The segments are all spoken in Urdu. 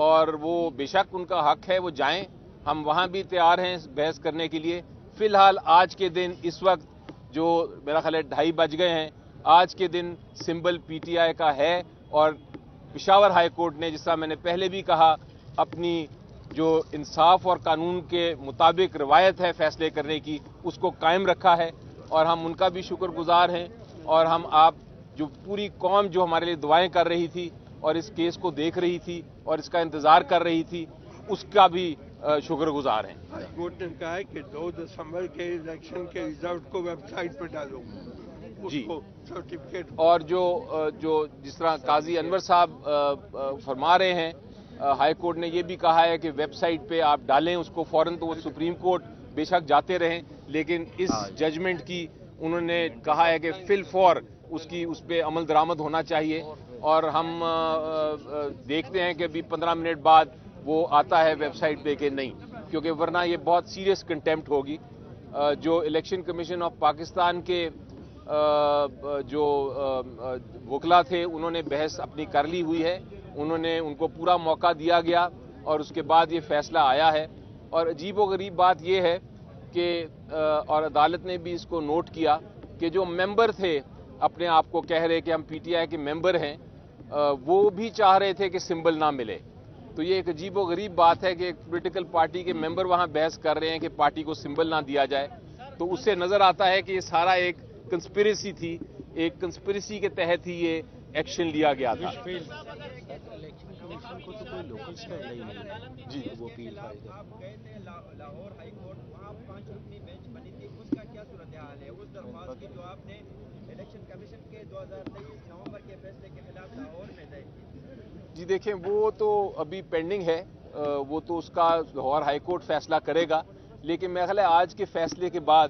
اور وہ بے شک ان کا حق ہے، وہ جائیں، ہم وہاں بھی تیار ہیں بحث کرنے کے لیے. فی الحال آج کے دن اس وقت جو میرا خیال ہے 2:30 بج گئے ہیں، آج کے دن سمبل پی ٹی آئی کا ہے، اور پشاور ہائی کورٹ نے، جس طرح میں نے پہلے بھی کہا، اپنی جو انصاف اور قانون کے مطابق روایت ہے فیصلے کرنے کی، اس کو قائم رکھا ہے، اور ہم ان کا بھی شکر گزار ہیں. اور ہم آپ جو پوری قوم جو ہمارے لیے دعائیں کر رہی تھی اور اس کیس کو دیکھ رہی تھی اور اس کا انتظار کر رہی تھی، اس کا بھی شکر گزار ہیں. ہائی کورٹ نے کہا ہے کہ 2 دسمبر کے الیکشن کے ریزلٹ کو ویب سائٹ پہ ڈالو، اس کو سرٹیفکیٹ. اور جو جس طرح قاضی انور صاحب فرما رہے ہیں، ہائی کورٹ نے یہ بھی کہا ہے کہ ویب سائٹ پہ آپ ڈالیں اس کو فوراً، تو وہ سپریم کورٹ بے شک جاتے رہیں، لیکن اس ججمنٹ کی انہوں نے کہا ہے کہ فی الفور اس پہ عمل درآمد ہونا چاہیے. اور ہم دیکھتے ہیں کہ ابھی 15 منٹ بعد وہ آتا ہے ویب سائٹ پہ کہ نہیں، کیونکہ ورنہ یہ بہت سیریس کنٹیمپٹ ہوگی. جو الیکشن کمیشن آف پاکستان کے جو وکلا تھے، انہوں نے بحث اپنی کر لی ہوئی ہے، ان کو پورا موقع دیا گیا اور اس کے بعد یہ فیصلہ آیا ہے. اور عجیب و غریب بات یہ ہے کہ اور عدالت نے بھی اس کو نوٹ کیا کہ جو ممبر تھے اپنے آپ کو کہہ رہے کہ ہم پی ٹی آئی کے ممبر ہیں، وہ بھی چاہ رہے تھے کہ سمبل نہ ملے. تو یہ ایک عجیب و غریب بات ہے کہ ایک پولیٹیکل پارٹی کے ممبر وہاں بحث کر رہے ہیں کہ پارٹی کو سمبل نہ دیا جائے. تو اس سے نظر آتا ہے کہ یہ سارا ایک کنسپریسی تھی، ایک کنسپریسی کے تحت ہی یہ ایکشن لیا گیا تھا. جی لاہور ہائی کورٹ وہاں 5 رکنی بینچ بنی تھی، اس کا کیا صورتحال ہے؟ اس درخواست کی جو آپ نے الیکشن کمیشن کے 2023 نومبر کے فیصلے کے خلاف لاہور میں دائر کی. جی دیکھیں، وہ تو ابھی پینڈنگ ہے، وہ تو اس کا لاہور ہائی کورٹ فیصلہ کرے گا. لیکن میرا خیال ہے آج کے فیصلے کے بعد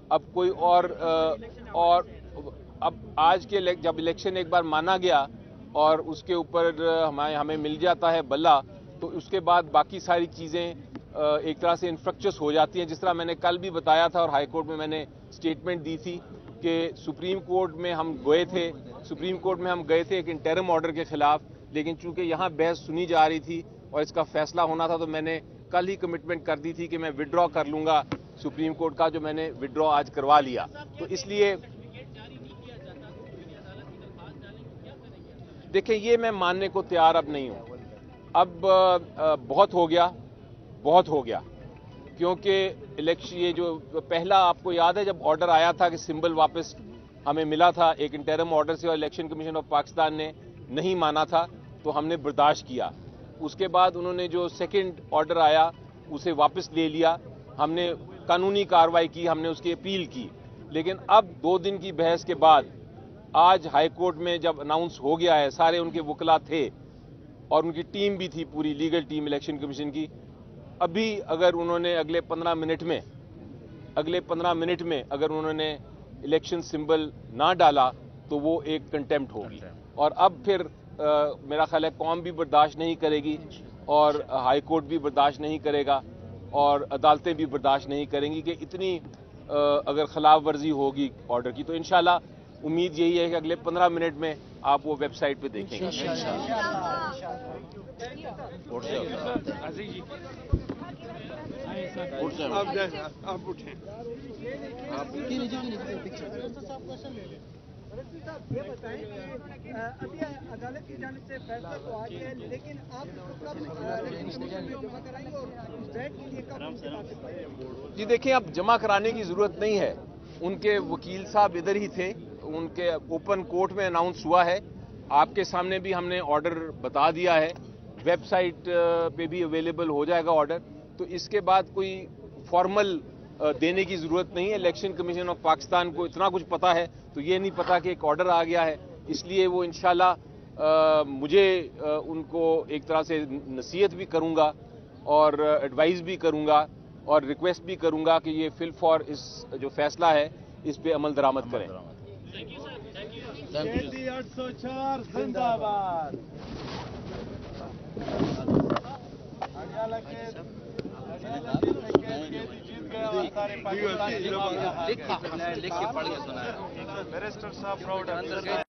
اب کوئی اور اب آج کے جب الیکشن ایک بار مانا گیا اور اس کے اوپر ہمیں مل جاتا ہے بلہ، تو اس کے بعد باقی ساری چیزیں ایک طرح سے انفرکچس ہو جاتی ہیں. جس طرح میں نے کل بھی بتایا تھا اور ہائی کورٹ میں نے سٹیٹمنٹ دی تھی کہ سپریم کورٹ میں ہم گئے تھے ایک انٹرم آرڈر کے خلاف، لیکن چونکہ یہاں بحث سنی جا رہی تھی اور اس کا فیصلہ ہونا تھا، تو میں نے کل ہی کمٹمنٹ کر دی تھی کہ میں وڈرا کر لوں گا سپریم کورٹ کا، جو میں نے وڈرا آج کروا لیا. تو اس لیے دیکھیں، یہ میں ماننے کو تیار اب نہیں ہوں. اب بہت ہو گیا کیونکہ الیکشن یہ جو پہلا آپ کو یاد ہے جب آرڈر آیا تھا کہ سمبل واپس ہمیں ملا تھا ایک انٹرم آرڈر سے، اور الیکشن کمیشن آف پاکستان نے نہیں مانا تھا، تو ہم نے برداشت کیا. اس کے بعد انہوں نے جو سیکنڈ آرڈر آیا اسے واپس لے لیا، ہم نے قانونی کارروائی کی، ہم نے اس کی اپیل کی. لیکن اب 2 دن کی بحث کے بعد آج ہائی کورٹ میں جب اناؤنس ہو گیا ہے، سارے ان کے وکلا تھے اور ان کی ٹیم بھی تھی، پوری لیگل ٹیم الیکشن کمیشن کی. ابھی اگر انہوں نے اگلے 15 منٹ میں اگر انہوں نے الیکشن سمبل نہ ڈالا تو وہ ایک کنٹیمپٹ ہوگی. اور اب پھر میرا خیال ہے قوم بھی برداشت نہیں کرے گی اور ہائی کورٹ بھی برداشت نہیں کرے گا اور عدالتیں بھی برداشت نہیں کریں گی کہ اتنی اگر خلاف ورزی ہوگی آرڈر کی. تو انشاءاللہ امید یہی ہے کہ اگلے 15 منٹ میں آپ وہ ویب سائٹ پہ دیکھیں گے. آپ اٹھیں. یہ بتائیں کہ ابھی عدالت کی جانب سے فیصلہ تو آ گیا ہے، لیکن آپ جمع کرائیں گے اور بیٹ کے لیے کب؟ جی دیکھیں، اب جمع کرانے کی ضرورت نہیں ہے. ان کے وکیل صاحب ادھر ہی تھے، ان کے اوپن کورٹ میں اناؤنس ہوا ہے. آپ کے سامنے بھی ہم نے آرڈر بتا دیا ہے، ویب سائٹ پہ بھی اویلیبل ہو جائے گا آرڈر. تو اس کے بعد کوئی فارمل دینے کی ضرورت نہیں ہے. الیکشن کمیشن آف پاکستان کو اتنا کچھ پتا ہے، تو یہ نہیں پتا کہ ایک آرڈر آ گیا ہے. اس لیے وہ انشاءاللہ مجھے ان کو ایک طرح سے نصیحت بھی کروں گا اور ایڈوائز بھی کروں گا اور ریکویسٹ بھی کروں گا کہ یہ فی الفور اس جو فیصلہ ہے اس پہ عمل درآمد کریں. 804 زندہ باد. لکھ کے پڑھ کے سنا ہے.